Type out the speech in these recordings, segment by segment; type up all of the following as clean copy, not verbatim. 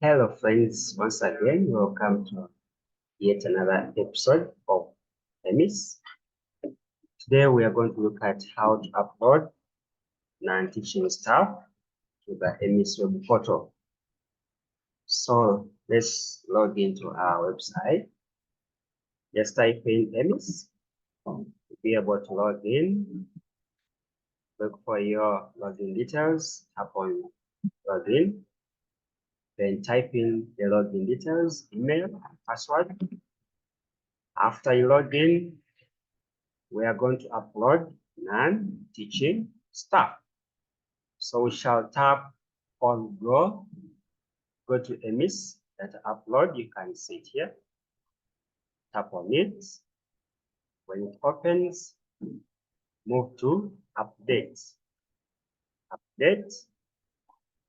Hello friends, once again, welcome to yet another episode of EMIS. Today we are going to look at how to upload non-teaching staff to the EMIS web portal. So let's log into our website. Just type in EMIS to be able to log in. Look for your login details, tap on login. Then type in the login details, email, and password. After you log in, we are going to upload non-teaching staff. So we shall tap on go to EMIS data upload. You can see it here. Tap on it. When it opens, move to update. Update.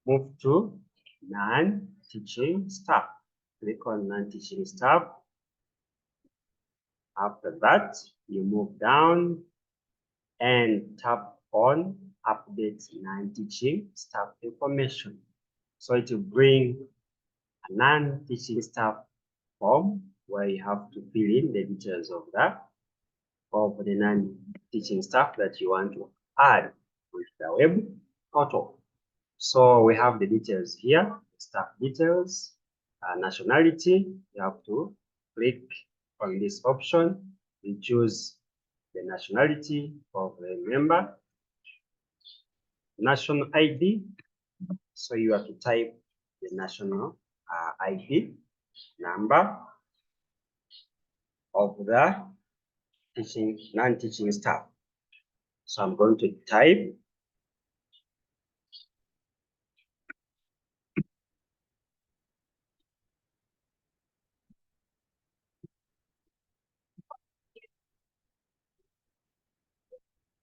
Move to non-teaching staff. Click on non-teaching staff. After that, you move down and tap on update non-teaching staff information. So it will bring a non-teaching staff form where you have to fill in the details of the non-teaching staff that you want to add with the web portal. So we have the details here, staff details, nationality. You have to click on this option and choose the nationality of the member. National ID. So you have to type the national ID number of the non-teaching staff. So I'm going to type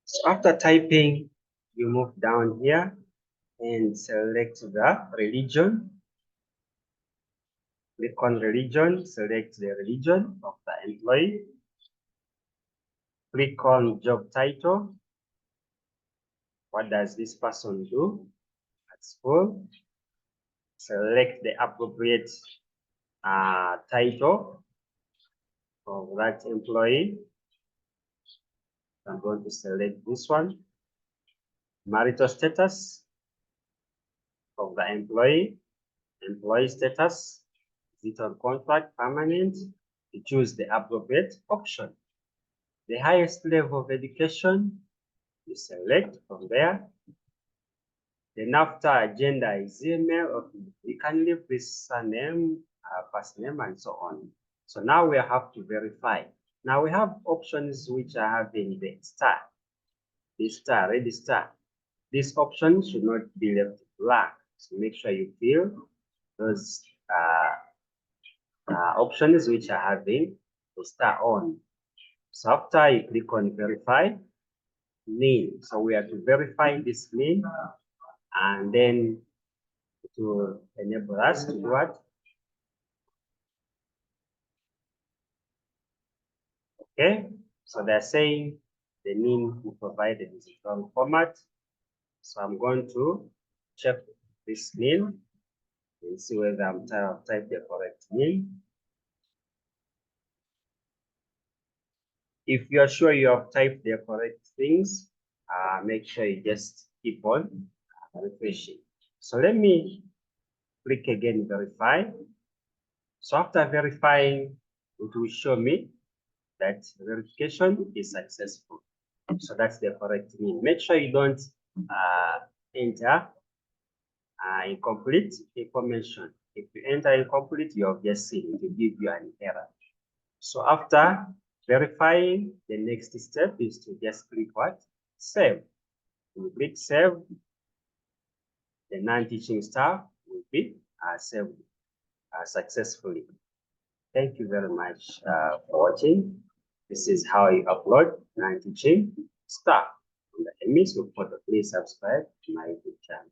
So after typing, you move down here and select the religion. Click on religion, select the religion of the employee. Click on job title. What does this person do at school? Select the appropriate title of that employee. I'm going to select this one. Marital status of the employee. Employee status. Is it on contract, permanent? You choose the appropriate option. The highest level of education, you select from there. Then after gender is male, or you can leave this surname, first name, and so on. So now we have to verify. Now we have options which are having the star, red star. This option should not be left blank. So make sure you fill those options which are having the star on. So after you click on verify name, so we have to verify this name, and then to enable us to do what? Okay, so they're saying the name we provided is the wrong format. So I'm going to check this name and see whether I'm typed the correct name. If you're sure you have typed the correct things, make sure you just keep on refreshing. So let me click again, verify. So after verifying, it will show me that verification is successful. So that's the correct name. Make sure you don't enter incomplete information. If you enter incomplete, you have just seen it will give you an error. So after verifying, the next step is to just click what? Save. When you click save, the non-teaching staff will be saved successfully. Thank you very much for watching. This is how you upload non-teaching staff on the EMIS web portal. Please subscribe to my YouTube channel.